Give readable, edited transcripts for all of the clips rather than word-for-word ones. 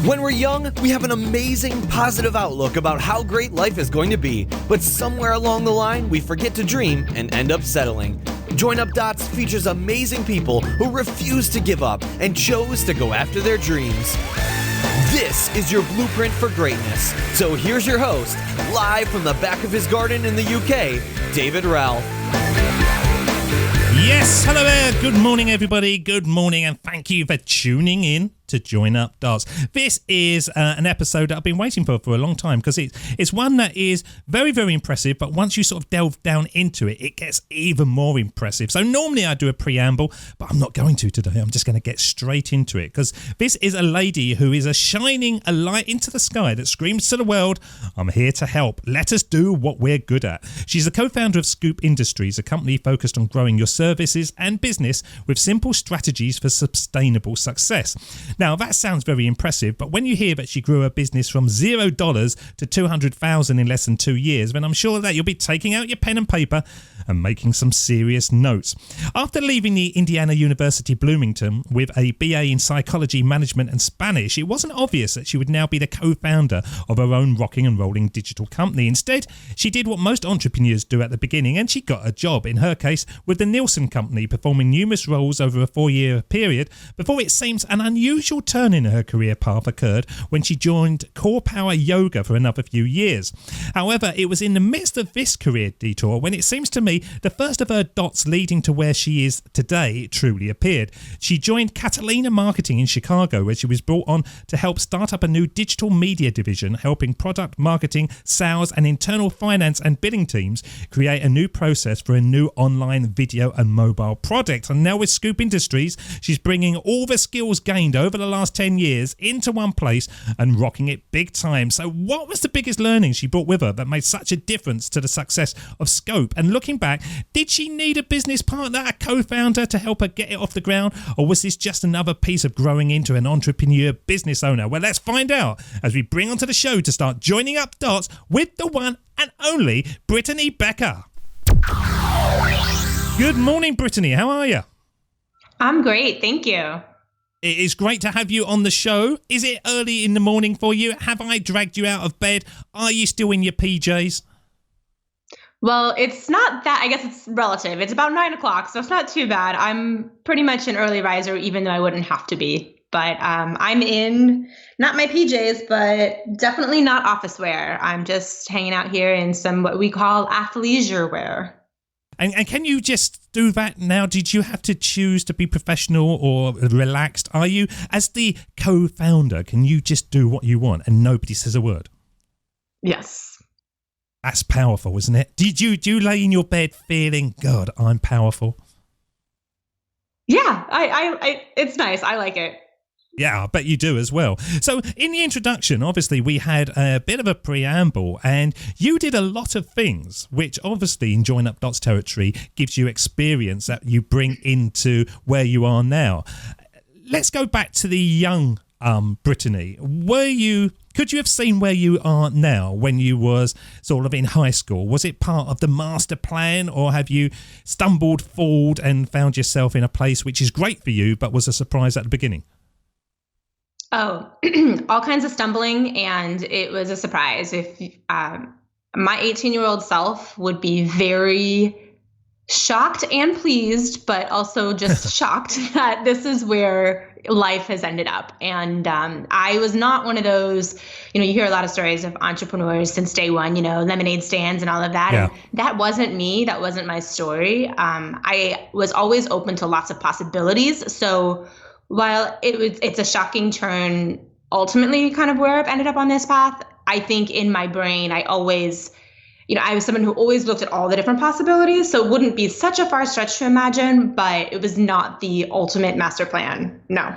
When we're young, we have an amazing, positive outlook about how great life is going to be, but somewhere along the line, we forget to dream and end up settling. Join Up Dots features amazing people who refuse to give up and chose to go after their dreams. This is your blueprint for greatness. So here's your host, live from the back of his garden in the UK, David Ralph. Yes, hello there. Good morning, everybody. Good morning, and thank you for tuning in to Join Up Dots. This is an episode that I've been waiting for a long time because it's one that is very, very impressive, but once you sort of delve down into it, it gets even more impressive. So normally I do a preamble, but I'm not going to today. I'm just going to get straight into it because this is a lady who is shining a light into the sky that screams to the world, I'm here to help. Let us do what we're good at. She's the co-founder of Scoop Industries, a company focused on growing your services and business with simple strategies for sustainable success. Now, that sounds very impressive, but when you hear that she grew her business from $0 to $200,000 in less than 2 years, then I'm sure that you'll be taking out your pen and paper and making some serious notes. After leaving the Indiana University Bloomington with a BA in Psychology, Management and Spanish, it wasn't obvious that she would now be the co-founder of her own rocking and rolling digital company. Instead, she did what most entrepreneurs do at the beginning, and she got a job, in her case, with the Neilson Company, performing numerous roles over a 4-year period before it seems an unusual turn in her career path occurred when she joined Corepower Yoga for another few years. However, it was in the midst of this career detour when it seems to me the first of her dots leading to where she is today truly appeared. She joined Catalina Marketing in Chicago, where she was brought on to help start up a new digital media division, helping product marketing, sales and internal finance and billing teams create a new process for a new online video and mobile product. And now with Scoop Industries, she's bringing all the skills gained over the last 10 years into one place and rocking it big time. So what was the biggest learning she brought with her that made such a difference to the success of Scope? And looking back, did she need a business partner, a co-founder to help her get it off the ground? Or was this just another piece of growing into an entrepreneur business owner? Well, let's find out as we bring onto the show to start joining up dots with the one and only Brittany Becher. Good morning, Brittany. How are you? I'm great. Thank you. It is great to have you on the show. Is it early in the morning for you? Have I dragged you out of bed? Are you still in your PJs? Well, it's not that. I guess it's relative. It's about 9 o'clock, so it's not too bad. I'm pretty much an early riser, even though I wouldn't have to be. But I'm in, not my PJs, but definitely not office wear. I'm just hanging out here in some what we call athleisure wear. And can you just do that now? Did you have to choose to be professional or relaxed? Are you, as the co-founder, can you just do what you want and nobody says a word? Yes. That's powerful, isn't it? Do you lay in your bed feeling, God, I'm powerful? Yeah, I it's nice. I like it. Yeah, I bet you do as well. So in the introduction, obviously, we had a bit of a preamble and you did a lot of things, which obviously in Join Up Dots territory gives you experience that you bring into where you are now. Let's go back to the young Brittany. Could you have seen where you are now when you was sort of in high school? Was it part of the master plan, or have you stumbled forward and found yourself in a place which is great for you but was a surprise at the beginning? Oh, all kinds of stumbling, and it was a surprise. If my 18-year-old self would be very shocked and pleased, but also just shocked that this is where life has ended up. And I was not one of those, you hear a lot of stories of entrepreneurs since day one, lemonade stands and all of that. Yeah. And that wasn't me. That wasn't my story. I was always open to lots of possibilities. So while it's a shocking turn, ultimately kind of where I've ended up on this path, I think in my brain, I always, I was someone who always looked at all the different possibilities. So it wouldn't be such a far stretch to imagine, but it was not the ultimate master plan. No.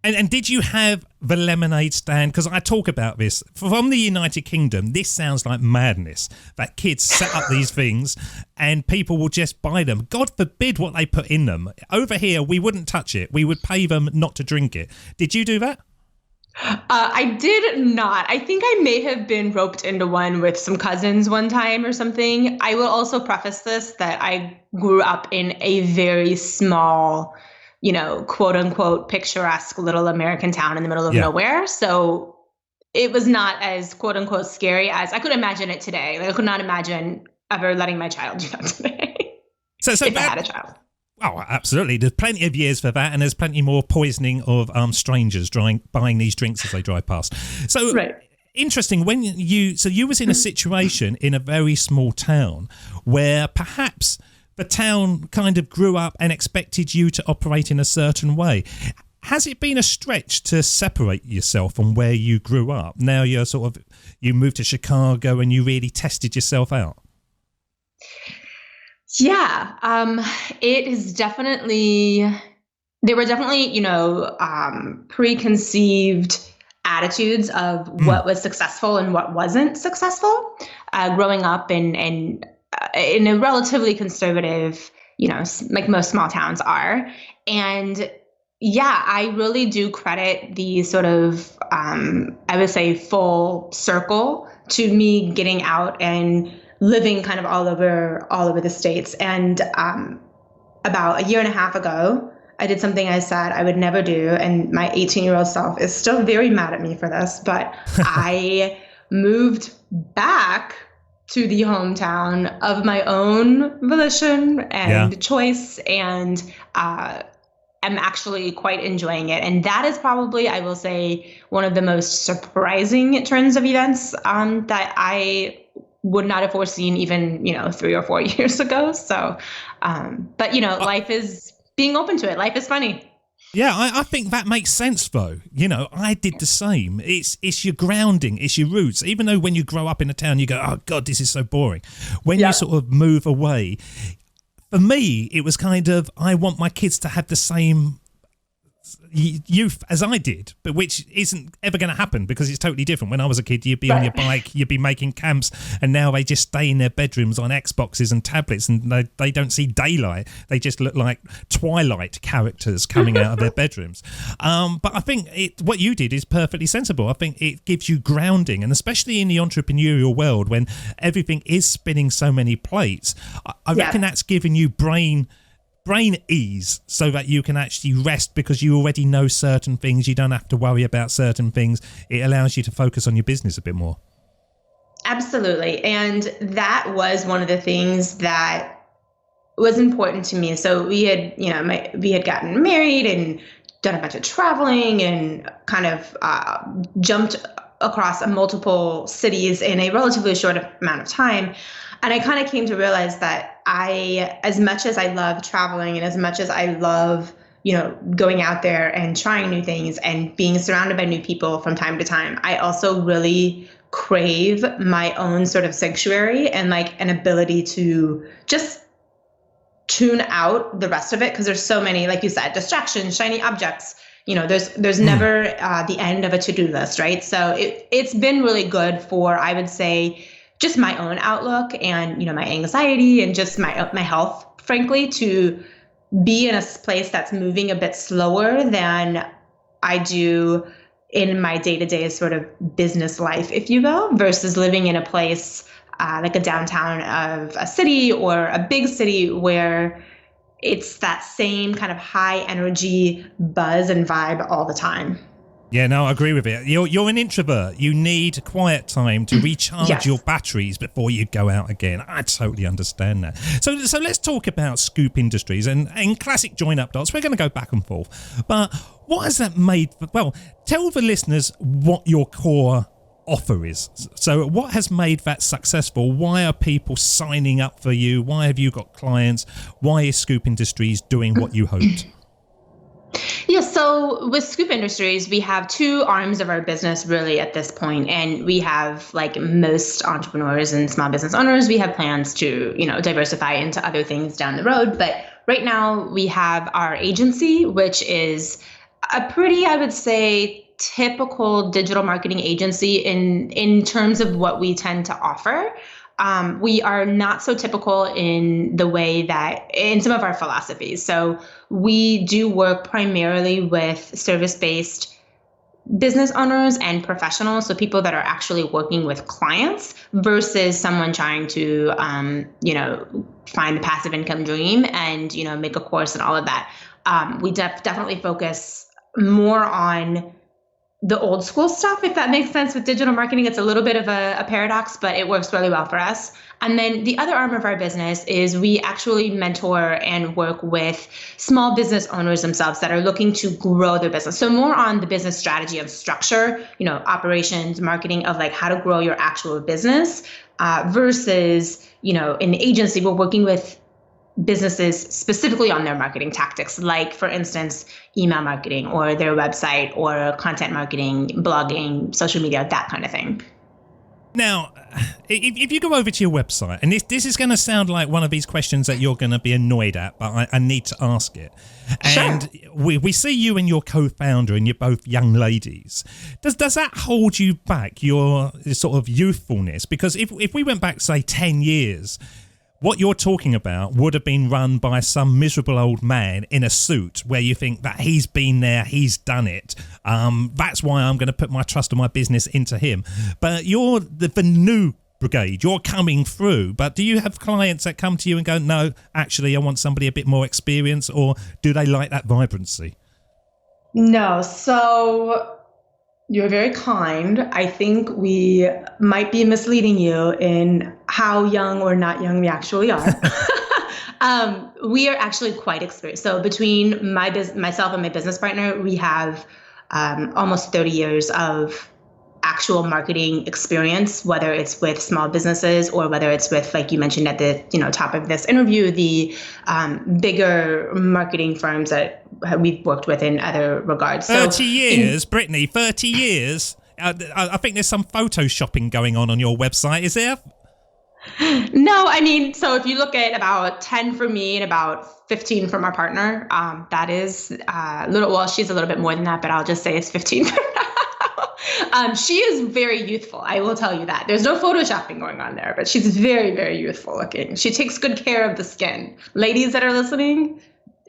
And did you have the lemonade stand? Because I talk about this. From the United Kingdom, this sounds like madness, that kids set up these things and people will just buy them. God forbid what they put in them. Over here, we wouldn't touch it. We would pay them not to drink it. Did you do that? I did not. I think I may have been roped into one with some cousins one time or something. I will also preface this that I grew up in a very small quote unquote picturesque little American town in the middle of nowhere. So it was not as quote unquote scary as I could imagine it today. Like I could not imagine ever letting my child do that today. So if I had a child. Oh, absolutely. There's plenty of years for that, and there's plenty more poisoning of strangers buying these drinks as they drive past. So right. Interesting. When you was in a situation in a very small town where perhaps the town kind of grew up and expected you to operate in a certain way. Has it been a stretch to separate yourself from where you grew up? Now you moved to Chicago and you really tested yourself out. Yeah, it is definitely, there were definitely, preconceived attitudes of what was successful and what wasn't successful, growing up in a relatively conservative, like most small towns are. And yeah, I really do credit the sort of, I would say full circle to me getting out and living kind of all over the States. And about a year and a half ago, I did something I said I would never do. And my 18-year-old self is still very mad at me for this, but I moved back to the hometown of my own volition and choice. And I'm actually quite enjoying it. And that is probably, I will say, one of the most surprising turns of events that I would not have foreseen even, 3 or 4 years ago. So, but, life is being open to it. Life is funny. Yeah, I think that makes sense, though. I did the same. It's your grounding, it's your roots. Even though when you grow up in a town, you go, oh, God, this is so boring. When you sort of move away, for me, it was kind of, I want my kids to have the same youth as I did, but which isn't ever going to happen because it's totally different. When I was a kid, you'd be on your bike, you'd be making camps, and now they just stay in their bedrooms on Xboxes and tablets, and they don't see daylight. They just look like Twilight characters coming out of their bedrooms. But I think what you did is perfectly sensible. I think it gives you grounding, and especially in the entrepreneurial world when everything is spinning so many plates, I reckon that's giving you brain ease so that you can actually rest because you already know certain things. You don't have to worry about certain things. It allows you to focus on your business a bit more. Absolutely. And that was one of the things that was important to me. So we had, we had gotten married and done a bunch of traveling and kind of jumped across multiple cities in a relatively short amount of time. And I kind of came to realize that as much as I love traveling and as much as I love, going out there and trying new things and being surrounded by new people from time to time, I also really crave my own sort of sanctuary and like an ability to just tune out the rest of it. Because there's so many, like you said, distractions, shiny objects. There's never the end of a to-do list, right? So it's been really good for, I would say, just my own outlook and, my anxiety and just my health, frankly, to be in a place that's moving a bit slower than I do in my day-to-day sort of business life, if you will, versus living in a place like a downtown of a city or a big city where it's that same kind of high energy buzz and vibe all the time. Yeah, no, I agree with it. You're an introvert. You need quiet time to recharge your batteries before you go out again. I totally understand that. So let's talk about Scoop Industries. And in classic join-up dots, we're going to go back and forth. But what has that made? Well, tell the listeners what your core offer is. So what has made that successful? Why are people signing up for you? Why have you got clients? Why is Scoop Industries doing what you hoped? Yeah, so with Scoop Industries, we have two arms of our business really at this point. And we have, like most entrepreneurs and small business owners, we have plans to, diversify into other things down the road. But right now we have our agency, which is a pretty, I would say, typical digital marketing agency in terms of what we tend to offer. We are not so typical in the way that in some of our philosophies. So we do work primarily with service-based business owners and professionals, so people that are actually working with clients versus someone trying to, find the passive income dream and, make a course and all of that. We definitely focus more on the old school stuff, if that makes sense. With digital marketing, it's a little bit of a paradox, but it works really well for us. And then the other arm of our business is we actually mentor and work with small business owners themselves that are looking to grow their business. So more on the business strategy and structure, operations, marketing of like how to grow your actual business versus, in the agency, we're working with businesses specifically on their marketing tactics, like, for instance, email marketing or their website or content marketing, blogging, social media, that kind of thing. Now, if you go over to your website, and this is going to sound like one of these questions that you're going to be annoyed at, but I need to ask it. And sure. we see you and your co-founder, and you're both young ladies. Does that hold you back, your sort of youthfulness? Because if we went back, say, 10 years, what you're talking about would have been run by some miserable old man in a suit where you think that he's been there, he's done it. That's why I'm going to put my trust of my business into him. But you're the new brigade. You're coming through. But do you have clients that come to you and go, no, actually, I want somebody a bit more experienced, or do they like that vibrancy? No. So you're very kind. I think we might be misleading you in how young or not young we actually are. We are actually quite experienced. So between myself and my business partner, we have almost 30 years of actual marketing experience, whether it's with small businesses or whether it's with, like you mentioned at the top of this interview, the bigger marketing firms that we've worked with in other regards. 30 years, Brittany, 30 years. I think there's some photoshopping going on your website, is there? No, I mean, so if you look at about 10 for me and about 15 from our partner, that is she's a little bit more than that, but I'll just say it's 15 for now. She is very youthful. I will tell you that. There's no photoshopping going on there, but she's very, very youthful looking. She takes good care of the skin. Ladies that are listening,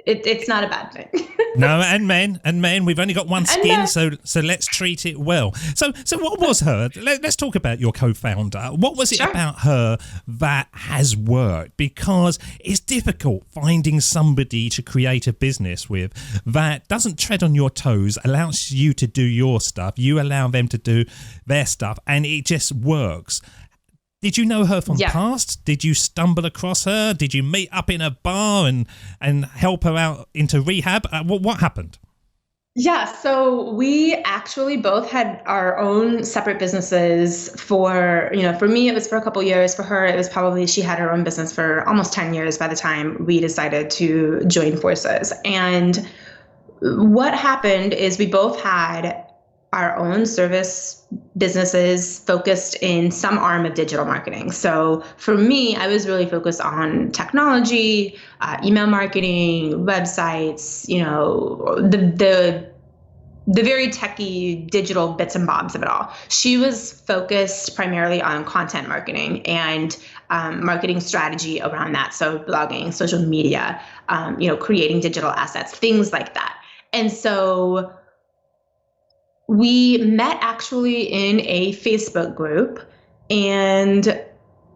it's not a bad thing. No, and men, we've only got one skin, so let's treat it well. So what was her? Let's talk about your co-founder. What was it about her that has worked? Because it's difficult finding somebody to create a business with that doesn't tread on your toes, allows you to do your stuff, you allow them to do their stuff, and it just works. Did you know her from the past? Did you stumble across her? Did you meet up in a bar and help her out into rehab? What happened? Yeah, so we actually both had our own separate businesses for me, it was for a couple years. For her, it was probably, she had her own business for almost 10 years by the time we decided to join forces. And what happened is we both had our own service businesses focused in some arm of digital marketing. So for me, I was really focused on technology, email marketing, websites, the very techie digital bits and bobs of it all. She was focused primarily on content marketing and marketing strategy around that. So blogging, social media, creating digital assets, things like that. And so we met actually in a Facebook group, and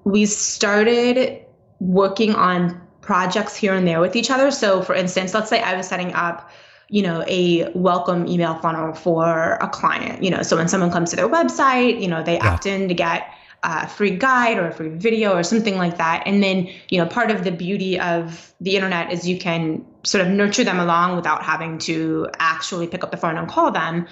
we started working on projects here and there with each other. So for instance, let's say I was setting up, a welcome email funnel for a client, so when someone comes to their website, they opt in to get a free guide or a free video or something like that. And then, part of the beauty of the internet is you can sort of nurture them along without having to actually pick up the phone and call them,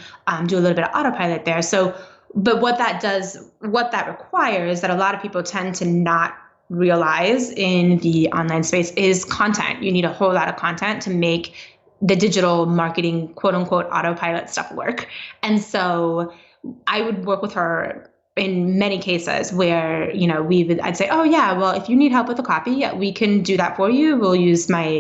do a little bit of autopilot there. So, but what that requires that a lot of people tend to not realize in the online space is content. You need a whole lot of content to make the digital marketing, quote unquote, autopilot stuff work. And so I would work with her in many cases where, I'd say, oh yeah, well, if you need help with the copy, we can do that for you. We'll use my,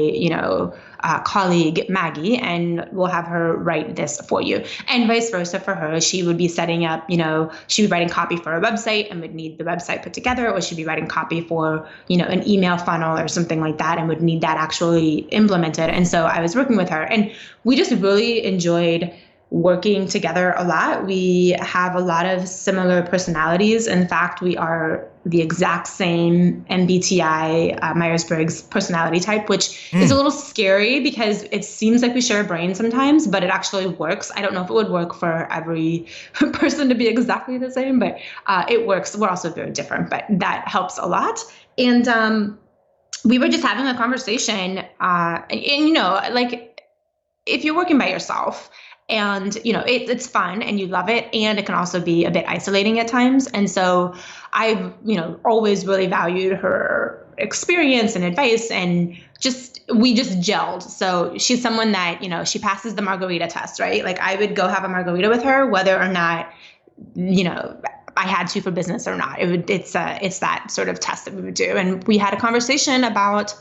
colleague Maggie, and we'll have her write this for you. And vice versa for her. She would be setting up, she would be writing copy for a website and would need the website put together, or she'd be writing copy for, an email funnel or something like that and would need that actually implemented. And so I was working with her, and we just really enjoyed working together a lot. We have a lot of similar personalities. In fact, we are the exact same MBTI, Myers-Briggs personality type, which is a little scary because it seems like we share a brain sometimes, but it actually works. I don't know if it would work for every person to be exactly the same, but it works. We're also very different, but that helps a lot. And we were just having a conversation, and like if you're working by yourself, and, it's fun and you love it, and it can also be a bit isolating at times. And so I've, always really valued her experience and advice, and we just gelled. So she's someone that, she passes the margarita test, right? Like I would go have a margarita with her, whether or not, I had to for business or not. It's that sort of test that we would do. And we had a conversation about,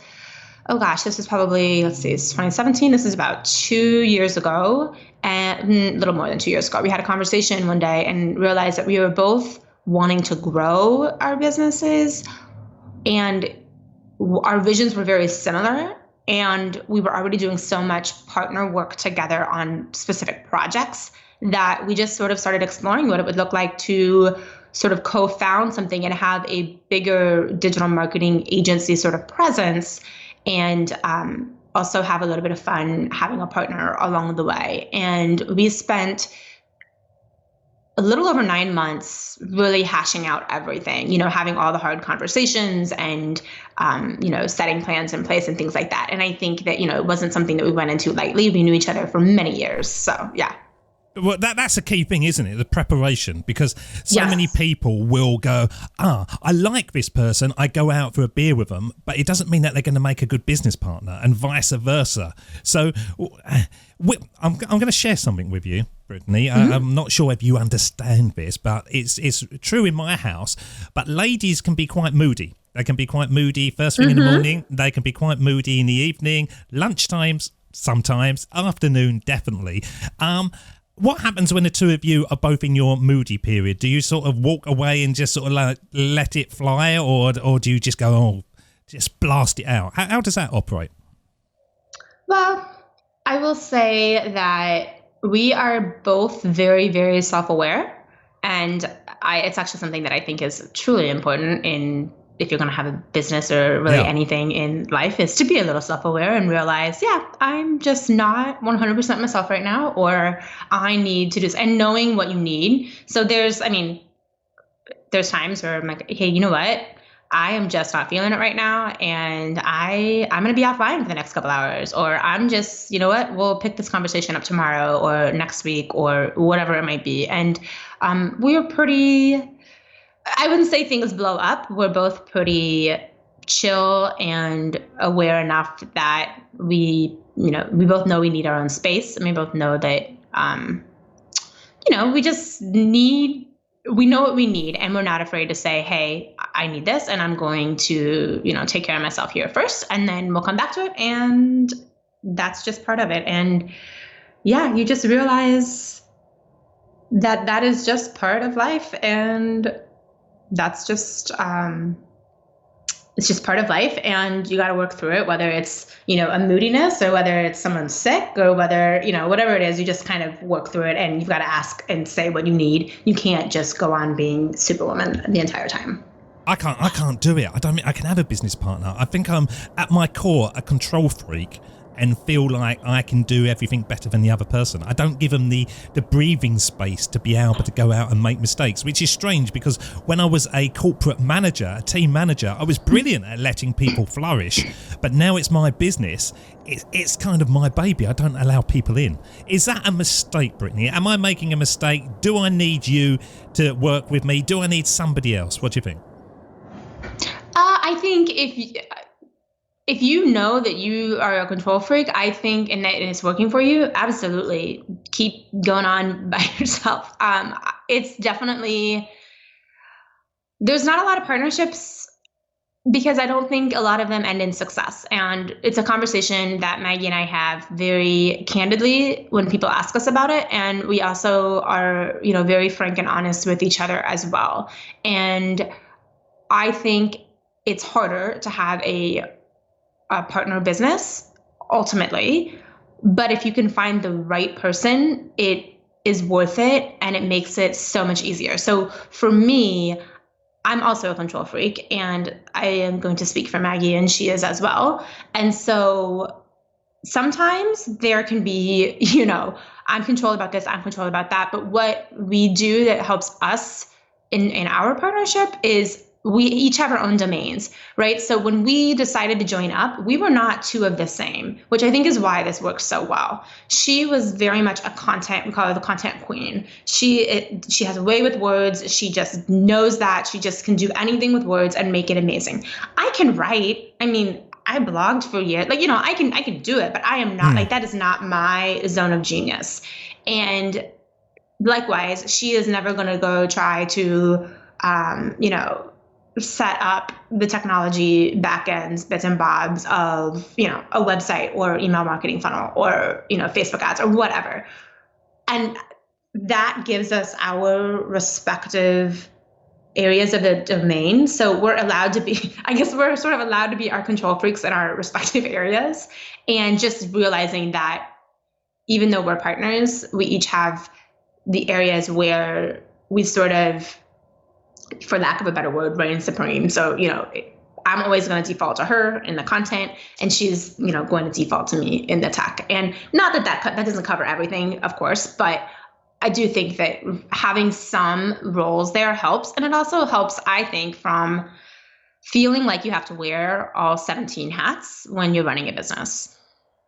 oh gosh, this is probably, it's 2017. This is about 2 years ago, and a little more than 2 years ago. We had a conversation one day and realized that we were both wanting to grow our businesses, and our visions were very similar. And we were already doing so much partner work together on specific projects that we just sort of started exploring what it would look like to sort of co-found something and have a bigger digital marketing agency sort of presence, and also have a little bit of fun having a partner along the way. And we spent a little over 9 months really hashing out everything, having all the hard conversations and, setting plans in place and things like that. And I think that, it wasn't something that we went into lightly. We knew each other for many years. So, yeah. Well, that's a key thing, isn't it? The preparation, because so many people will go, I like this person, I go out for a beer with them, but it doesn't mean that they're going to make a good business partner, and vice versa. So I'm going to share something with you, Brittany. I'm not sure if you understand this, but it's true in my house, but ladies can be quite moody. They can be quite moody first thing in the morning. They can be quite moody in the evening, lunchtimes, sometimes, afternoon, definitely. What happens when the two of you are both in your moody period? Do you sort of walk away and just sort of let it fly, or do you just go, just blast it out? How does that operate? Well, I will say that we are both very, very self-aware, and it's actually something that I think is truly important if you're going to have a business or really anything in life, is to be a little self-aware and realize, I'm just not 100% myself right now, or I need to do this, and knowing what you need. So there's times where I'm like, hey, you know what? I am just not feeling it right now, and I'm going to be offline for the next couple hours, or I'm just, you know what? We'll pick this conversation up tomorrow or next week or whatever it might be. And we're pretty, I wouldn't say things blow up. We're both pretty chill and aware enough that we both know we need our own space. And we both know that, we know what we need, and we're not afraid to say, hey, I need this, and I'm going to, take care of myself here first, and then we'll come back to it. And that's just part of it. And you just realize that is just part of life, and that's just, it's just part of life, and you got to work through it, whether it's, a moodiness, or whether it's someone sick, or whether, whatever it is, you just kind of work through it, and you've got to ask and say what you need. You can't just go on being Superwoman the entire time. I can't do it. I can have a business partner. I think I'm at my core a control freak, and feel like I can do everything better than the other person. I don't give them the breathing space to be able to go out and make mistakes, which is strange, because when I was a corporate manager, a team manager, I was brilliant at letting people flourish. But now it's my business. It's kind of my baby. I don't allow people in. Is that a mistake, Brittany? Am I making a mistake? Do I need you to work with me? Do I need somebody else? What do you think? I think if you know that you are a control freak, I think, and that it's working for you, absolutely keep going on by yourself. It's definitely, there's not a lot of partnerships, because I don't think a lot of them end in success. And it's a conversation that Maggie and I have very candidly when people ask us about it. And we also are, very frank and honest with each other as well. And I think it's harder to have a partner business ultimately, but if you can find the right person, it is worth it, and it makes it so much easier. So for me, I'm also a control freak, and I am going to speak for Maggie, and she is as well. And so sometimes there can be, I'm controlled about this, I'm controlled about that. But what we do that helps us in our partnership is we each have our own domains, right? So when we decided to join up, we were not two of the same, which I think is why this works so well. She was very much we call her the content queen. She has a way with words. She just knows that. She just can do anything with words and make it amazing. I can write. I mean, I blogged for years. I can do it, but I am not that is not my zone of genius. And likewise, she is never going to go try to, set up the technology backends, bits and bobs of, a website or email marketing funnel or, Facebook ads or whatever. And that gives us our respective areas of the domain. So we're allowed to be, I guess we're sort of allowed to be our control freaks in our respective areas, and just realizing that even though we're partners, we each have the areas where we sort of, for lack of a better word, reign supreme. So, I'm always going to default to her in the content, and she's, going to default to me in the tech. And not that doesn't cover everything, of course, but I do think that having some roles there helps. And it also helps, I think, from feeling like you have to wear all 17 hats when you're running a business.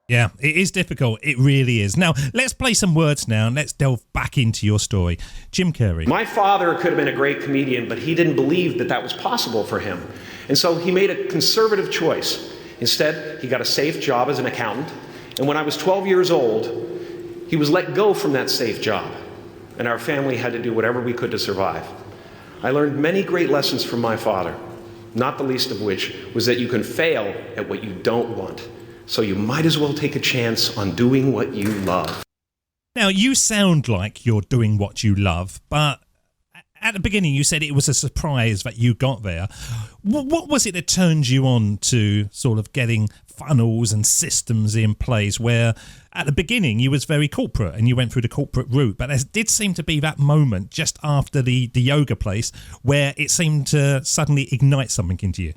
Yeah, it is difficult. It really is. Now, let's play some words now, and let's delve back into your story. Jim Carrey. My father could have been a great comedian, but he didn't believe that was possible for him. And so he made a conservative choice. Instead, he got a safe job as an accountant. And when I was 12 years old, he was let go from that safe job. And our family had to do whatever we could to survive. I learned many great lessons from my father, not the least of which was that you can fail at what you don't want. So you might as well take a chance on doing what you love. Now, you sound like you're doing what you love, but at the beginning you said it was a surprise that you got there. What was it that turned you on to sort of getting funnels and systems in place, where at the beginning you was very corporate and you went through the corporate route, but there did seem to be that moment just after the yoga place where it seemed to suddenly ignite something into you?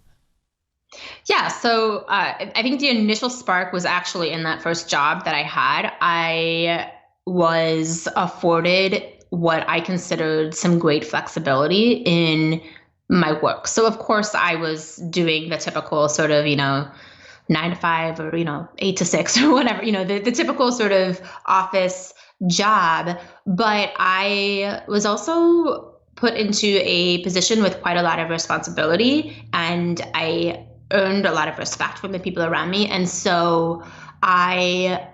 Yeah, so I think the initial spark was actually in that first job that I had. I was afforded what I considered some great flexibility in my work. So of course I was doing the typical sort of, 9 to 5 or, 8 to 6 or whatever, the typical sort of office job. But I was also put into a position with quite a lot of responsibility, and I earned a lot of respect from the people around me. And so I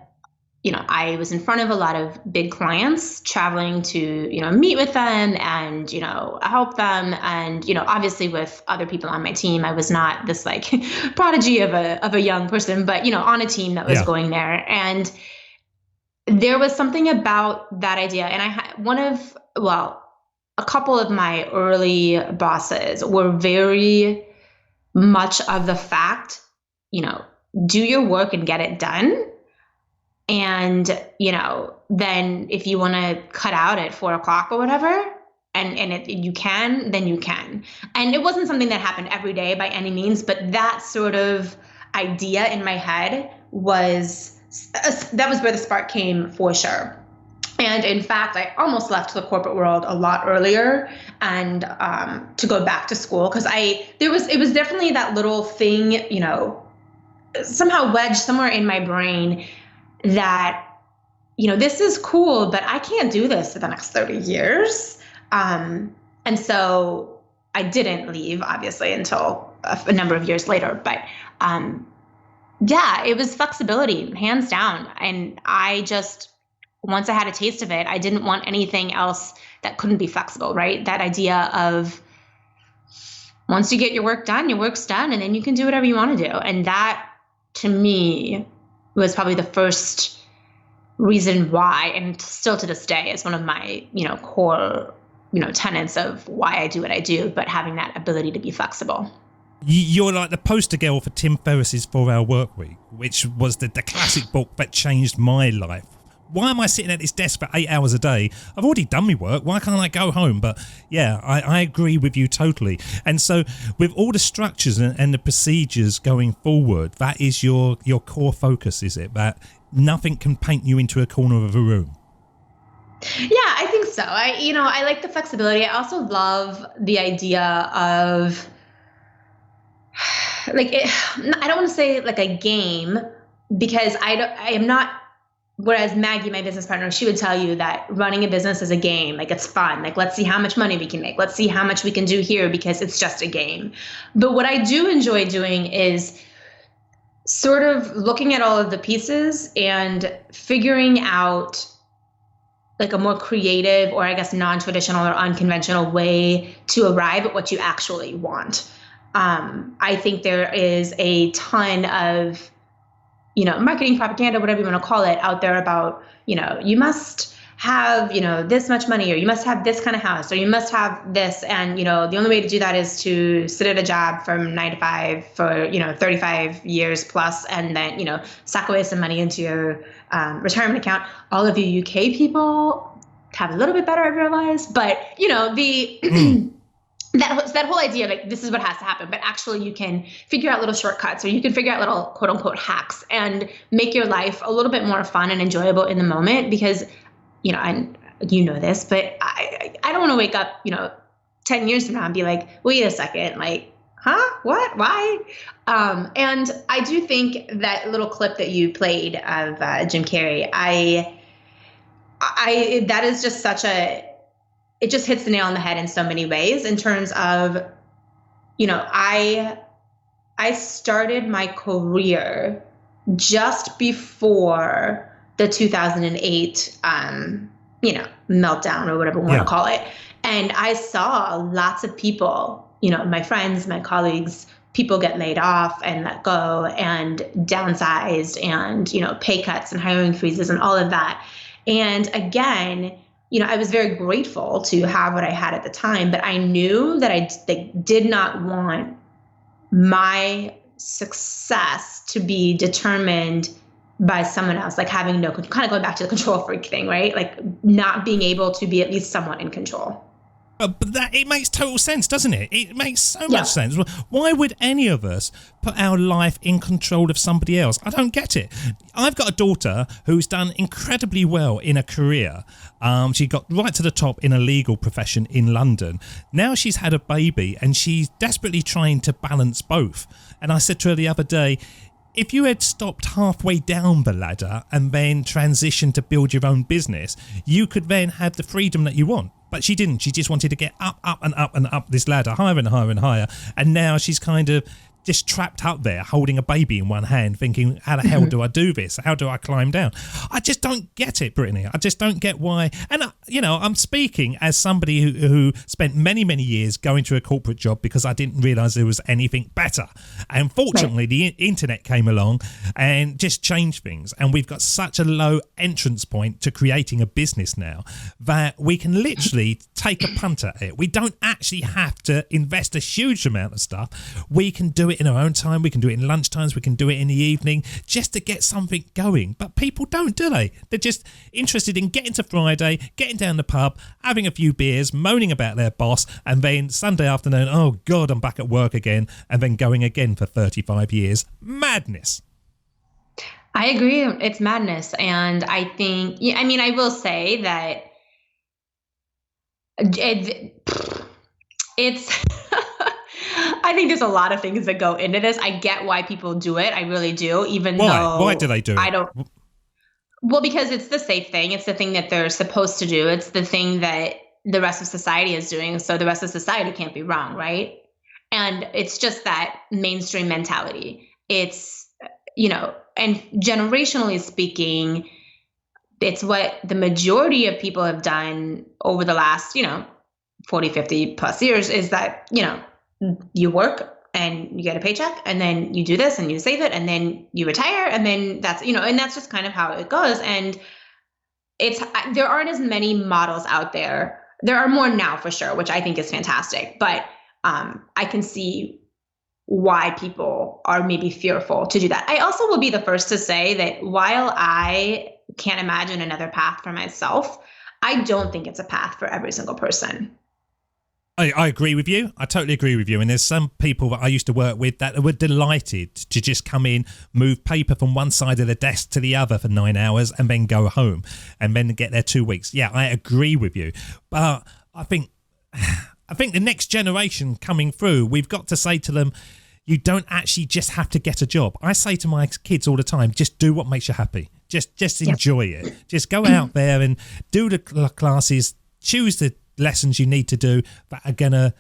was in front of a lot of big clients, traveling to, meet with them and, help them. And, obviously with other people on my team, I was not this like prodigy of a young person, but, on a team that was going there. And there was something about that idea. And I had a couple of my early bosses were very much of the fact, do your work and get it done. And, then if you want to cut out at 4:00 or whatever, and you can, then you can. And it wasn't something that happened every day by any means, but that sort of idea in my head that was where the spark came for sure. And in fact, I almost left the corporate world a lot earlier and to go back to school, because it was definitely that little thing, somehow wedged somewhere in my brain that, this is cool, but I can't do this for the next 30 years. And so I didn't leave, obviously, until a number of years later. But it was flexibility, hands down. And once I had a taste of it, I didn't want anything else that couldn't be flexible, right? That idea of once you get your work done, your work's done, and then you can do whatever you want to do. And that, to me, was probably the first reason why, and still to this day, is one of my, core, tenets of why I do what I do, but having that ability to be flexible. You're like the poster girl for Tim Ferriss's 4-Hour Workweek, which was the classic book that changed my life. why am I sitting at this desk for 8 hours a day? I've already done my work. Why can't I go home? But yeah, I agree with you totally. And so with all the structures and the procedures going forward, that is your core focus, is it? That nothing can paint you into a corner of a room. Yeah, I think so. I like the flexibility. I also love the idea of I don't want to say like a game, because I am not. Whereas Maggie, my business partner, she would tell you that running a business is a game. Like, it's fun. Like, let's see how much money we can make. Let's see how much we can do here, because it's just a game. But what I do enjoy doing is sort of looking at all of the pieces and figuring out like a more creative, or I guess non-traditional or unconventional way to arrive at what you actually want. I think there is a ton of, marketing propaganda, whatever you want to call it, out there about, you must have, this much money, or you must have this kind of house, or you must have this. And, the only way to do that is to sit at a job from 9 to 5 for, 35 years plus, and then, sock away some money into your retirement account. All of you UK people have a little bit better, I've realized, but, that whole idea of like, this is what has to happen, but actually you can figure out little shortcuts, or you can figure out little quote unquote hacks and make your life a little bit more fun and enjoyable in the moment. Because, and this, but I don't want to wake up, 10 years from now and be like, wait a second, like, huh? What? Why? And I do think that little clip that you played of Jim Carrey, that is just it just hits the nail on the head in so many ways, in terms of, I started my career just before the 2008, meltdown, or whatever we want to call it. And I saw lots of people, my friends, my colleagues, people get laid off and let go and downsized, and, pay cuts and hiring freezes and all of that. And again, I was very grateful to have what I had at the time, but I knew that I did not want my success to be determined by someone else, like having no, kind of going back to the control freak thing, right? Like not being able to be at least somewhat in control. But it makes total sense, doesn't it? It makes so much sense. Why would any of us put our life in control of somebody else? I don't get it. I've got a daughter who's done incredibly well in a career. She got right to the top in a legal profession in London. Now she's had a baby and she's desperately trying to balance both. And I said to her the other day, if you had stopped halfway down the ladder and then transitioned to build your own business, you could then have the freedom that you want. But she didn't. She just wanted to get up and up and up this ladder, higher and higher and higher. And now she's kind of just trapped up there, holding a baby in one hand, thinking, how the hell do I do this? How do I climb down? I just don't get it, Brittany. I just don't get why. And, I'm speaking as somebody who spent many, many years going to a corporate job because I didn't realise there was anything better. And fortunately, the internet came along and just changed things. And we've got such a low entrance point to creating a business now that we can literally take a punt at it. We don't actually have to invest a huge amount of stuff. We can do it in our own time. We can do it in lunch times. We can do it in the evening just to get something going. But people don't, do they? They're just interested in getting to Friday, getting down the pub, having a few beers, moaning about their boss, and then Sunday afternoon, oh God, I'm back at work again, and then going again for 35 years. Madness. I agree. It's madness. And I think, I will say that it's I think there's a lot of things that go into this. I get why people do it. I really do. Why do they do it? I don't. Well, because it's the safe thing. It's the thing that they're supposed to do. It's the thing that the rest of society is doing. So the rest of society can't be wrong, right? And it's just that mainstream mentality. It's, and generationally speaking, it's what the majority of people have done over the last, 40, 50 plus years, is that, you work and you get a paycheck, and then you do this and you save it, and then you retire, and then that's, and that's just kind of how it goes. And there aren't as many models out there. There are more now for sure, which I think is fantastic. But I can see why people are maybe fearful to do that. I also will be the first to say that while I can't imagine another path for myself. I don't think it's a path for every single person. I agree with you. I totally agree with you. And there's some people that I used to work with that were delighted to just come in, move paper from one side of the desk to the other for 9 hours and then go home and then get there 2 weeks. Yeah, I agree with you. But I think the next generation coming through, we've got to say to them, you don't actually just have to get a job. I say to my kids all the time, just do what makes you happy. Just enjoy it. Just go out there and do the classes, choose the lessons you need to do that are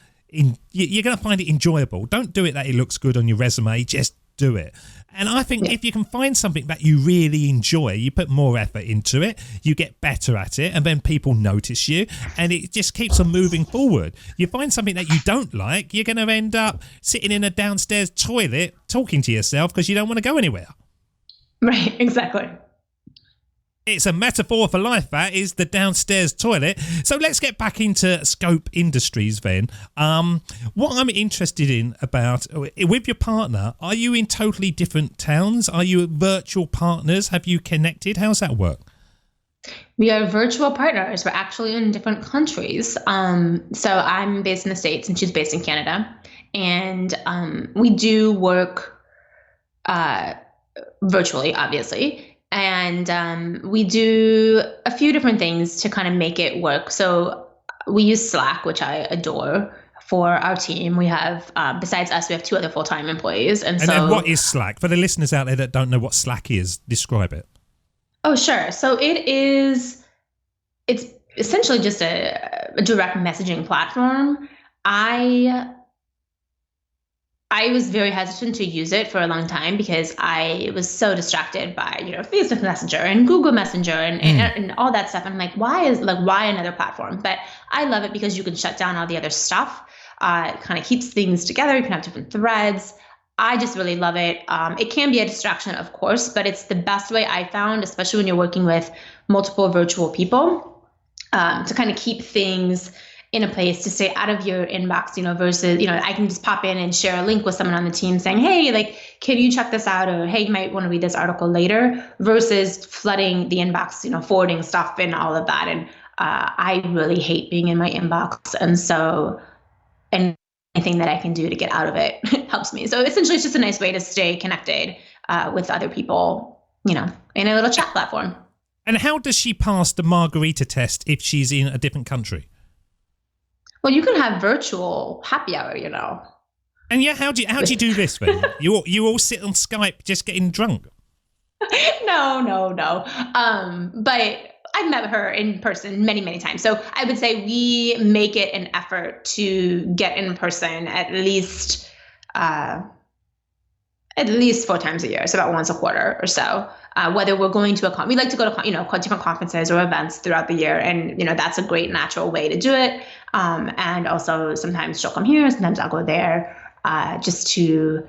you're gonna find it enjoyable. Don't do it that it looks good on your resume, just do it. And I think if you can find something that you really enjoy, you put more effort into it, you get better at it, and then people notice you, and it just keeps on moving forward. You find something that you don't like, you're going to end up sitting in a downstairs toilet talking to yourself because you don't want to go anywhere. Right, exactly. It's a metaphor for life, that is the downstairs toilet. So let's get back into Scoop Industries then. What I'm interested in about, with your partner, are you in totally different towns? Are you virtual partners? Have you connected? How's that work? We are virtual partners. We're actually in different countries. So I'm based in the States and she's based in Canada. And we do work virtually, obviously. And we do a few different things to kind of make it work. So we use Slack, which I adore, for our team. We have, besides us, we have 2 other full-time employees. And so, then what is Slack? For the listeners out there that don't know what Slack is, describe it. Oh, sure. So it's essentially just a direct messaging platform. I was very hesitant to use it for a long time because I was so distracted by, Facebook Messenger and Google Messenger and all that stuff. I'm like, why another platform? But I love it because you can shut down all the other stuff. It kind of keeps things together. You can have different threads. I just really love it. It can be a distraction, of course, but it's the best way I found, especially when you're working with multiple virtual people, to kind of keep things in a place to stay out of your inbox, versus, I can just pop in and share a link with someone on the team saying, hey, can you check this out? Or, hey, you might want to read this article later, versus flooding the inbox, forwarding stuff and all of that. And I really hate being in my inbox. And so anything that I can do to get out of it helps me. So essentially it's just a nice way to stay connected with other people, in a little chat platform. And how does she pass the margarita test if she's in a different country? Well, you can have virtual happy hour, And yeah, how do you do this then? You all sit on Skype just getting drunk? No. But I've met her in person many, many times. So I would say we make it an effort to get in person at least 4 times a year. So about once a quarter or so. Whether we're going to we like to go to different conferences or events throughout the year, and that's a great natural way to do it. And also sometimes she'll come here, sometimes I'll go there, just to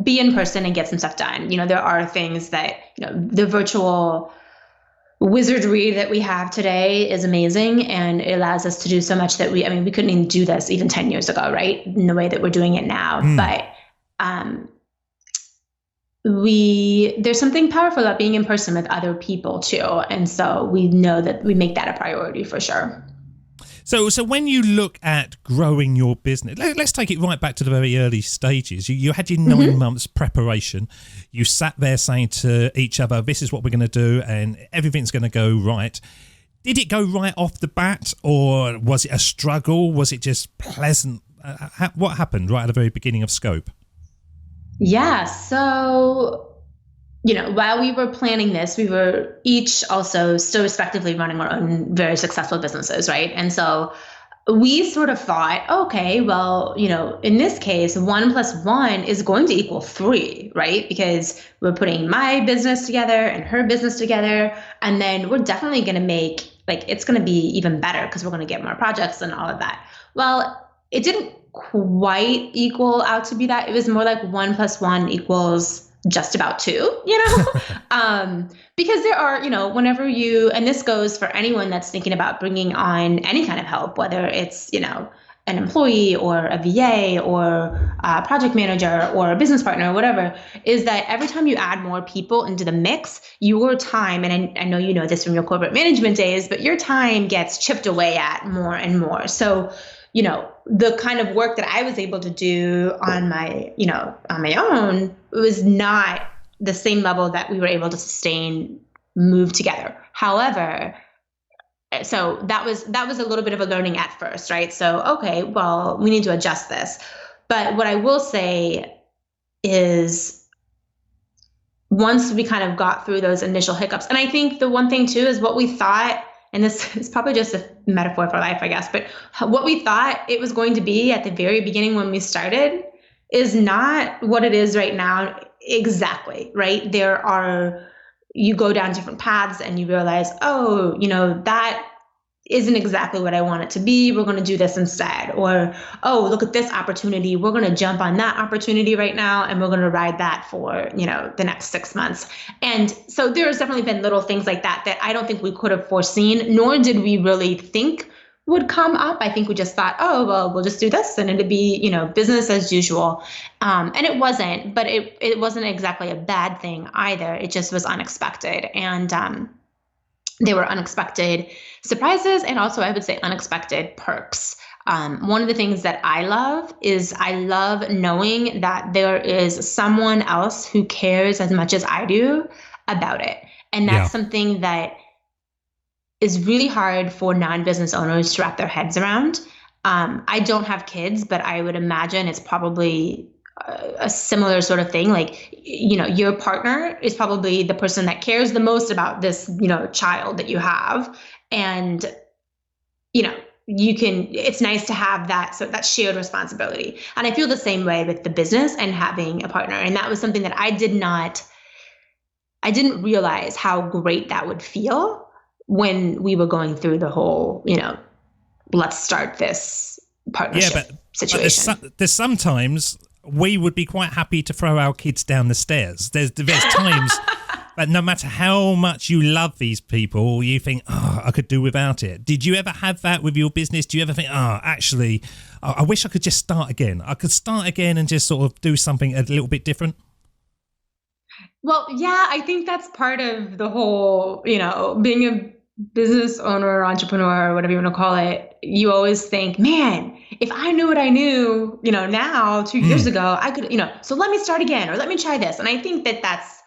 be in person and get some stuff done. There are things that the virtual wizardry that we have today is amazing, and it allows us to do so much that we couldn't even do this even 10 years ago, right? In the way that we're doing it now, but. There's something powerful about being in person with other people too. And so we know that we make that a priority for sure. So when you look at growing your business, let's take it right back to the very early stages. You had your 9 months preparation. You sat there saying to each other, this is what we're going to do and everything's going to go right. Did it go right off the bat, or was it a struggle? Was it just pleasant? What happened right at the very beginning of Scope? Yeah. So, while we were planning this, we were each also still respectively running our own very successful businesses, right? And so we sort of thought, okay, well, in this case, 1 + 1 is going to equal 3, right? Because we're putting my business together and her business together, and then we're definitely going to make, it's going to be even better because we're going to get more projects and all of that. Well, it didn't quite equal out to be that. It was more like 1 + 1 equals just about 2, because there are, whenever and this goes for anyone that's thinking about bringing on any kind of help, whether it's, an employee or a VA or a project manager or a business partner or whatever, is that every time you add more people into the mix, your time, and I know you know this from your corporate management days, but your time gets chipped away at more and more. So, the kind of work that I was able to do on my own was not the same level that we were able to move together. However, so that was a little bit of a learning at first, right? So, okay, well, we need to adjust this. But what I will say is once we kind of got through those initial hiccups, and I think the one thing too is what we thought, and this is probably just a metaphor for life, I guess, but what we thought it was going to be at the very beginning when we started is not what it is right now exactly, right? You go down different paths and you realize, oh, that isn't exactly what I want it to be. We're going to do this instead. Or, oh, look at this opportunity. We're going to jump on that opportunity right now and we're going to ride that for, the next 6 months. And so there's definitely been little things like that I don't think we could have foreseen, nor did we really think would come up. I think we just thought, oh, well, we'll just do this and it'd be, business as usual. And it wasn't, but it wasn't exactly a bad thing either. It just was unexpected. And they were unexpected surprises and also I would say unexpected perks. One of the things that I love is I love knowing that there is someone else who cares as much as I do about it. And that's something that is really hard for non-business owners to wrap their heads around. I don't have kids, but I would imagine it's probably a similar sort of thing. Like, your partner is probably the person that cares the most about this, child that you have. And, it's nice to have that, so that shared responsibility. And I feel the same way with the business and having a partner. And that was something that I didn't realize how great that would feel when we were going through the whole, let's start this partnership situation. But there's sometimes we would be quite happy to throw our kids down the stairs. There's times that no matter how much you love these people, you think, oh, I could do without it. Did you ever have that with your business? Do you ever think, oh, actually, I wish I could just start again. I could start again and just sort of do something a little bit different? Well, yeah, I think that's part of the whole, being a business owner or entrepreneur or whatever you want to call it. You always think, man, if I knew what I knew, now 2 years ago, I could, so let me start again or let me try this. And I think that's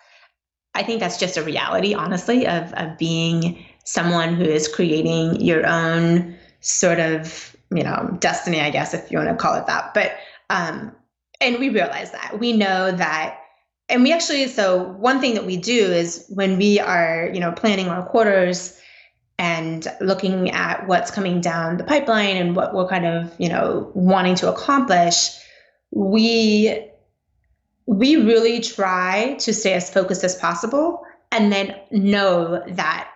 just a reality, honestly, of being someone who is creating your own sort of, destiny, I guess, if you want to call it that. But, and we realize that. We know that. And we actually, so one thing that we do is when we are, planning our quarters and looking at what's coming down the pipeline and what we're kind of, wanting to accomplish, we really try to stay as focused as possible and then know that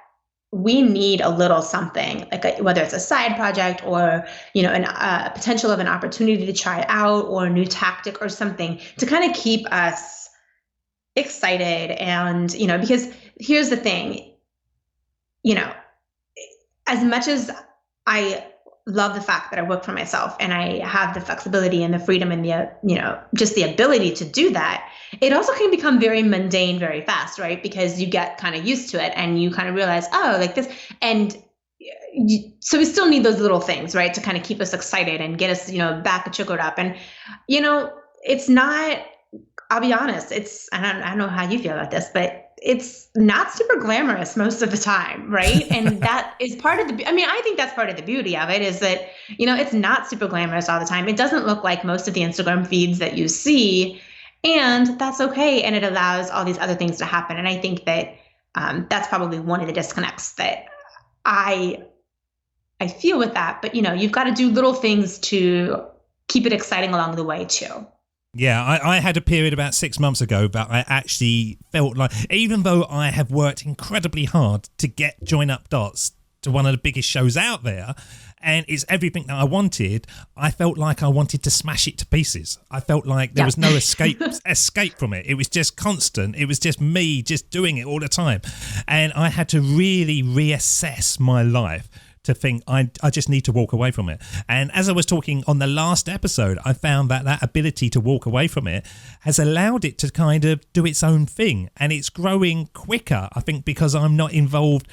we need a little something, like whether it's a side project or, a potential of an opportunity to try out or a new tactic or something to kind of keep us excited. And, because here's the thing, as much as I love the fact that I work for myself and I have the flexibility and the freedom and the, just the ability to do that, it also can become very mundane very fast, right? Because you get kind of used to it and you kind of realize, oh, like this. And so we still need those little things, right? To kind of keep us excited and get us, back sugared up. And, it's not, I'll be honest, I don't know how you feel about this, but it's not super glamorous most of the time, right? And that is part of I think that's part of the beauty of it is that, it's not super glamorous all the time. It doesn't look like most of the Instagram feeds that you see, and that's okay. And it allows all these other things to happen. And I think that that's probably one of the disconnects that I feel with that. But, you've got to do little things to keep it exciting along the way too. Yeah, I had a period about 6 months ago, but I actually felt like, even though I have worked incredibly hard to get Join Up Dots to one of the biggest shows out there, and it's everything that I wanted, I felt like I wanted to smash it to pieces. I felt like there was no escape from it. It was just constant. It was just me just doing it all the time. And I had to really reassess my life to think I just need to walk away from it. And as I was talking on the last episode, I found that ability to walk away from it has allowed it to kind of do its own thing, and it's growing quicker, I think, because I'm not involved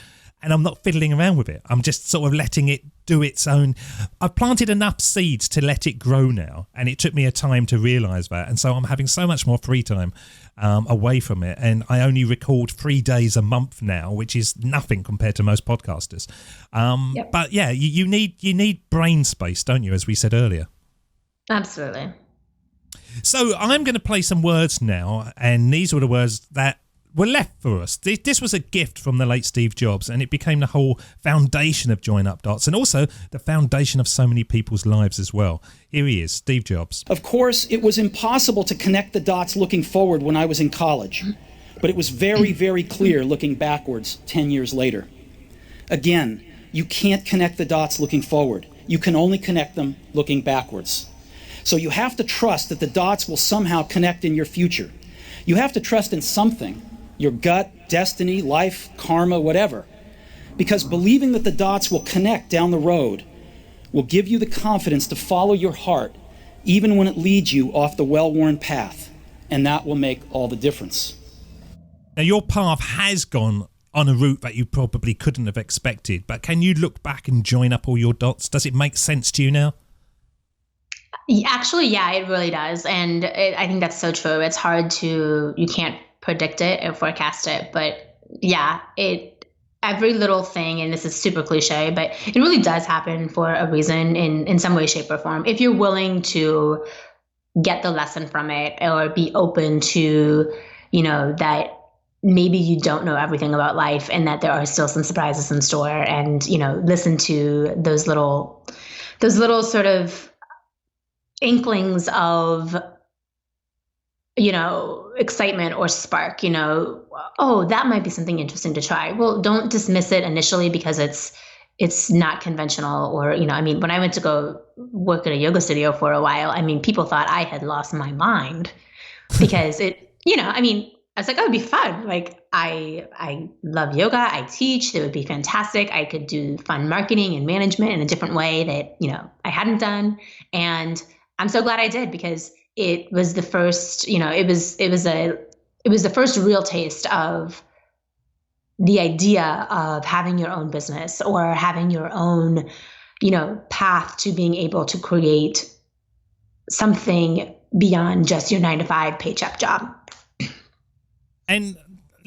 and I'm not fiddling around with it. I'm just sort of letting it do its own. I've planted enough seeds to let it grow now, and it took me a time to realise that. And so I'm having so much more free time away from it. And I only record 3 days a month now, which is nothing compared to most podcasters. Yep. But yeah, you need brain space, don't you, as we said earlier? Absolutely. So I'm going to play some words now, and these were the words that were left for us. This was a gift from the late Steve Jobs, and it became the whole foundation of Join Up Dots, and also the foundation of so many people's lives as well. Here he is, Steve Jobs. Of course, it was impossible to connect the dots looking forward when I was in college, but it was very, very clear looking backwards 10 years later. Again, you can't connect the dots looking forward. You can only connect them looking backwards. So you have to trust that the dots will somehow connect in your future. You have to trust in something. Your gut, destiny, life, karma, whatever. Because believing that the dots will connect down the road will give you the confidence to follow your heart, even when it leads you off the well-worn path. And that will make all the difference. Now, your path has gone on a route that you probably couldn't have expected, but can you look back and join up all your dots? Does it make sense to you now? Actually, yeah, it really does. And I think that's so true. It's hard you can't predict it or forecast it. But yeah, every little thing, and this is super cliche, but it really does happen for a reason in some way, shape, or form. If you're willing to get the lesson from it or be open to, that maybe you don't know everything about life and that there are still some surprises in store, and, listen to those little sort of inklings of, excitement or spark, oh, that might be something interesting to try. Well, don't dismiss it initially because it's not conventional, or, when I went to go work at a yoga studio for a while, people thought I had lost my mind because I was like, oh, it'd be fun. Like, I love yoga. I teach. It would be fantastic. I could do fun marketing and management in a different way that, I hadn't done. And I'm so glad I did, because it was the first, it was the first real taste of the idea of having your own business or having your own, path to being able to create something beyond just your 9-to-5 paycheck job. And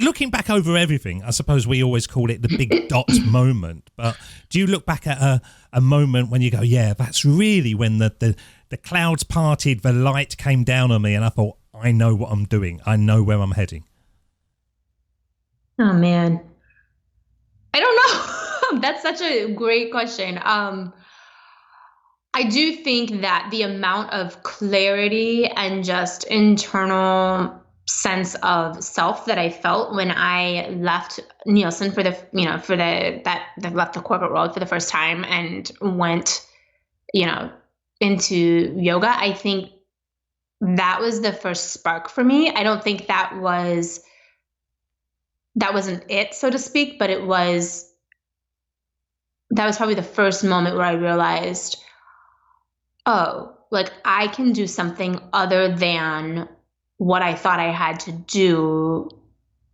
looking back over everything, I suppose we always call it the big dot moment. But do you look back at a moment when you go, yeah, that's really when the clouds parted, the light came down on me, and I thought, I know what I'm doing. I know where I'm heading. Oh, man. I don't know. That's such a great question. I do think that the amount of clarity and just internal sense of self that I felt when I left Neilson left the corporate world for the first time and went, into yoga, I think that was the first spark for me. I don't think that wasn't it, so to speak, but that was probably the first moment where I realized, oh, like I can do something other than what I thought I had to do,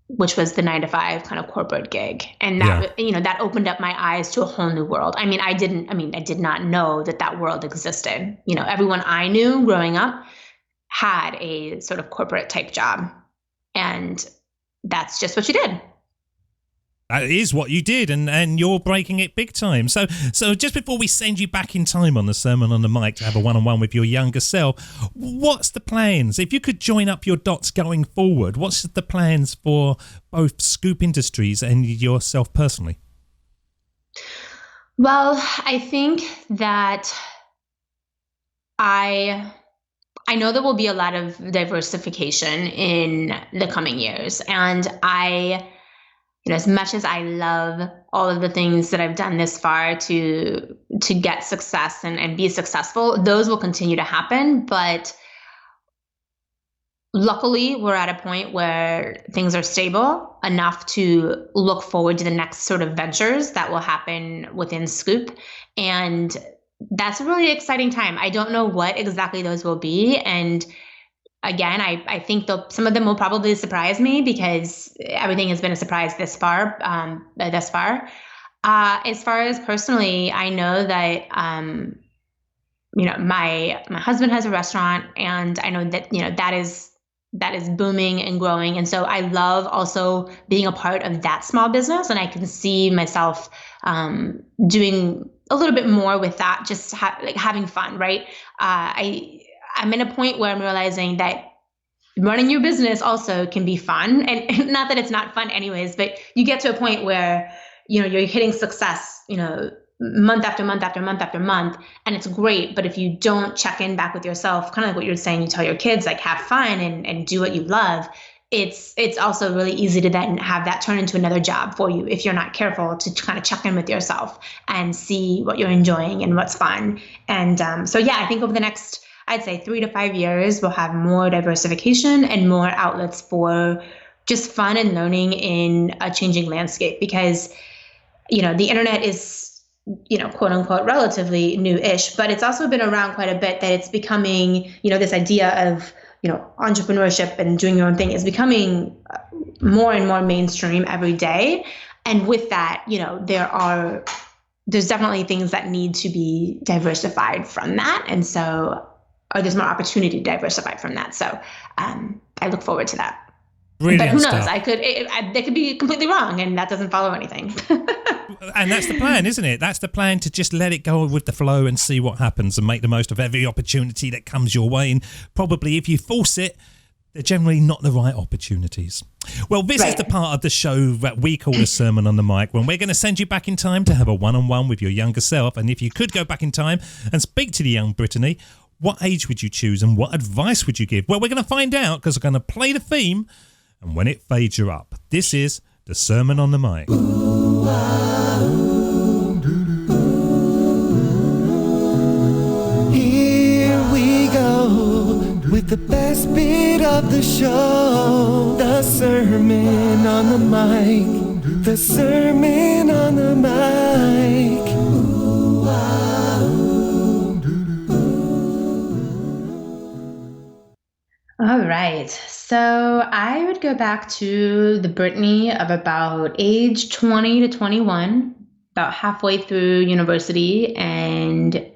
which was the 9-to-5 kind of corporate gig. And that, that opened up my eyes to a whole new world. I did not know that world existed. Everyone I knew growing up had a sort of corporate type job, and that's just what you did. That is what you did, and you're breaking it big time. So just before we send you back in time on the Sermon on the Mic to have a one-on-one with your younger self, what's the plans? If you could join up your dots going forward, what's the plans for both Scoop Industries and yourself personally? Well, I think that I know there will be a lot of diversification in the coming years, and as much as I love all of the things that I've done this far to get success and be successful, those will continue to happen. But luckily, we're at a point where things are stable enough to look forward to the next sort of ventures that will happen within Scoop. And that's a really exciting time. I don't know what exactly those will be. And again, I think some of them will probably surprise me because everything has been a surprise thus far. As far as personally, I know that my husband has a restaurant, and I know that that is booming and growing. And so I love also being a part of that small business, and I can see myself doing a little bit more with that, just having fun, right? I'm in a point where I'm realizing that running your business also can be fun, and not that it's not fun anyways, but you get to a point where you're hitting success, month after month after month after month, and it's great. But if you don't check in back with yourself, kind of like what you're saying, you tell your kids, like, have fun and do what you love, it's also really easy to then have that turn into another job for you if you're not careful to kind of check in with yourself and see what you're enjoying and what's fun. And so yeah, I think over the next, I'd say 3 to 5 years, we'll have more diversification and more outlets for just fun and learning in a changing landscape, because the internet is, quote unquote, relatively new-ish, but it's also been around quite a bit, that it's becoming, this idea of, entrepreneurship and doing your own thing is becoming more and more mainstream every day. And with that, there's definitely things that need to be diversified from that. And so, or there's more opportunity to diversify from that. So I look forward to that. Brilliant but who knows? stuff. They could be completely wrong, and that doesn't follow anything. And that's the plan, isn't it? That's the plan, to just let it go with the flow and see what happens and make the most of every opportunity that comes your way. And probably if you force it, they're generally not the right opportunities. Well, this is the part of the show that we call a sermon on the mic, when we're going to send you back in time to have a one-on-one with your younger self. And if you could go back in time and speak to the young Brittany, what age would you choose and what advice would you give? Well, we're going to find out, because we're going to play the theme, and when it fades, you're up. This is the Sermon on the Mic. Here we go with the best bit of the show, the Sermon on the Mic, the Sermon on the Mic. All right. So I would go back to the Brittany of about age 20 to 21, about halfway through university, and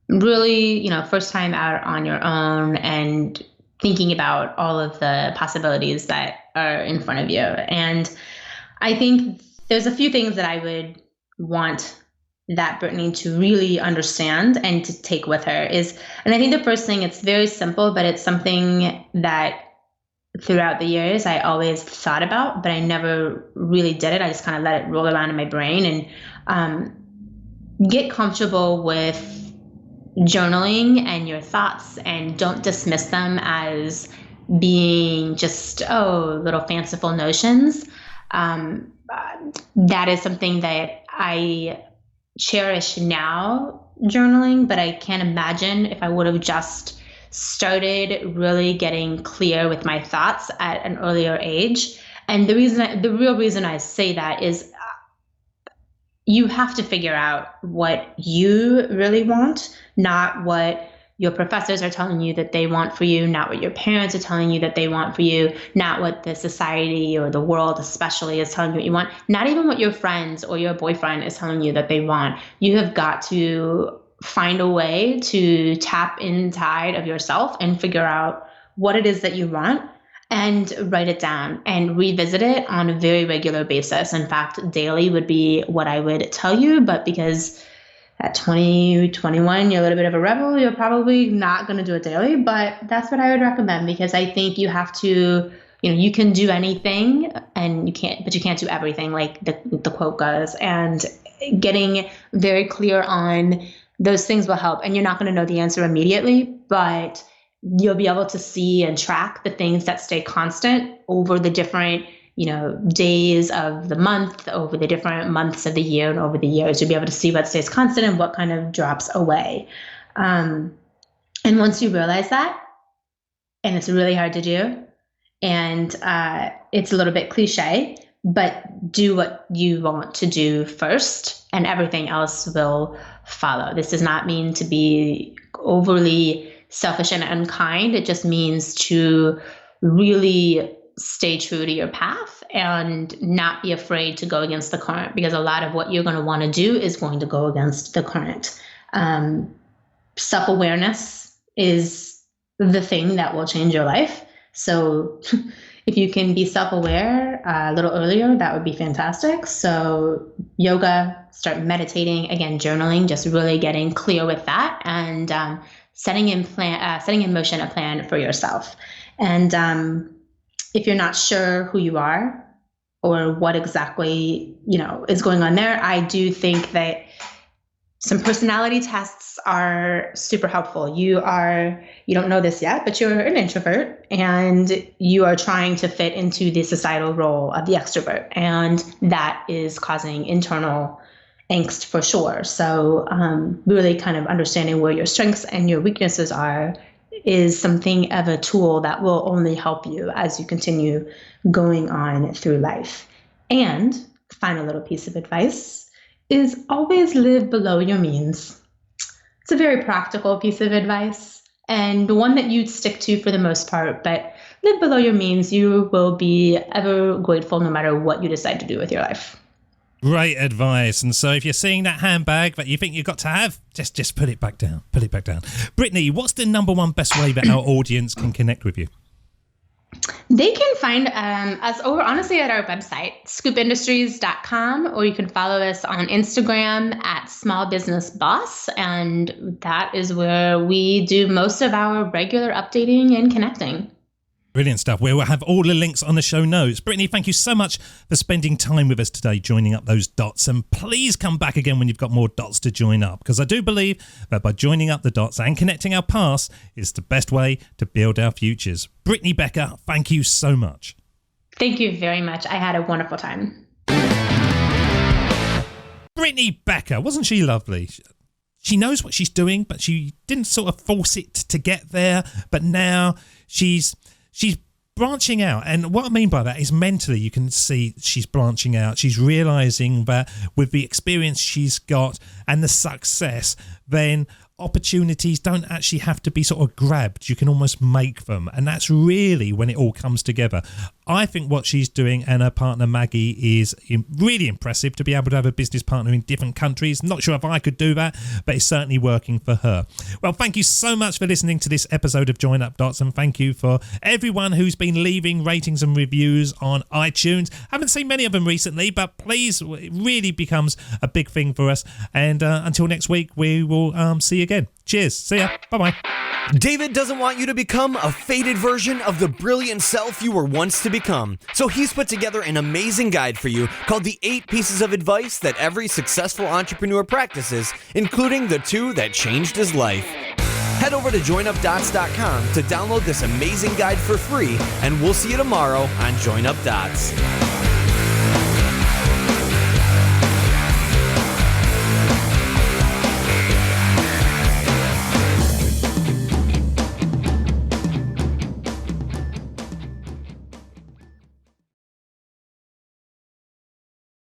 really, first time out on your own and thinking about all of the possibilities that are in front of you. And I think there's a few things that I would want that Brittany to really understand and to take with her is, and I think the first thing, it's very simple, but it's something that throughout the years I always thought about, but I never really did it. I just kind of let it roll around in my brain, and get comfortable with journaling and your thoughts, and don't dismiss them as being just, little fanciful notions. That is something that I cherish now, journaling, but I can't imagine if I would have just started really getting clear with my thoughts at an earlier age. And the real reason I say that is you have to figure out what you really want, not what your professors are telling you that they want for you, not what your parents are telling you that they want for you, not what the society or the world especially is telling you what you want, not even what your friends or your boyfriend is telling you that they want. You have got to find a way to tap inside of yourself and figure out what it is that you want, and write it down and revisit it on a very regular basis. In fact, daily would be what I would tell you, but because at 20, 21, you're a little bit of a rebel, you're probably not going to do it daily, but that's what I would recommend, because I think you have to, you can do anything but you can't do everything, like the quote goes, and getting very clear on those things will help. And you're not going to know the answer immediately, but you'll be able to see and track the things that stay constant over the different days of the month, over the different months of the year, and over the years. You'll be able to see what stays constant and what kind of drops away. And once you realize that, and it's really hard to do. And it's a little bit cliche, but do what you want to do first and everything else will follow. This does not mean to be overly selfish and unkind. It just means to really stay true to your path and not be afraid to go against the current, because a lot of what you're going to want to do is going to go against the current. Self-awareness is the thing that will change your life. So if you can be self-aware a little earlier, that would be fantastic. So yoga, start meditating, again, journaling, just really getting clear with that, and setting in motion a plan for yourself. And if you're not sure who you are or what exactly, is going on there, I do think that some personality tests are super helpful. You don't know this yet, but you're an introvert and you are trying to fit into the societal role of the extrovert. And that is causing internal angst for sure. So really kind of understanding where your strengths and your weaknesses are is something of a tool that will only help you as you continue going on through life. And final little piece of advice is always live below your means. It's a very practical piece of advice and one that you'd stick to for the most part, but live below your means. You will be ever grateful no matter what you decide to do with your life. Great advice. And so if you're seeing that handbag that you think you've got to have, just put it back down. Put it back down. Brittany, what's the number one best way that our audience can connect with you? They can find us over, honestly, at our website, scoopindustries.com, or you can follow us on Instagram at Small Business Boss, and that is where we do most of our regular updating and connecting. Brilliant stuff. We will have all the links on the show notes. Brittany, thank you so much for spending time with us today, joining up those dots. And please come back again when you've got more dots to join up, because I do believe that by joining up the dots and connecting our past is the best way to build our futures. Brittany Becher, thank you so much. Thank you very much. I had a wonderful time. Brittany Becher, wasn't she lovely? She knows what she's doing, but she didn't sort of force it to get there. But now she's branching out. And what I mean by that is mentally, you can see she's branching out. She's realizing that with the experience she's got and the success, then opportunities don't actually have to be sort of grabbed. You can almost make them. And that's really when it all comes together. I think what she's doing and her partner Maggie is really impressive, to be able to have a business partner in different countries. Not sure if I could do that, but it's certainly working for her. Well, thank you so much for listening to this episode of Join Up Dots, and thank you for everyone who's been leaving ratings and reviews on iTunes. Haven't seen many of them recently, but please, it really becomes a big thing for us. And until next week, we will see you again. Cheers. See ya. Bye-bye. David doesn't want you to become a faded version of the brilliant self you were once to become. So he's put together an amazing guide for you called the 8 Pieces of Advice That Every Successful Entrepreneur Practices, including the 2 that changed his life. Head over to joinupdots.com to download this amazing guide for free, and we'll see you tomorrow on Join Up Dots.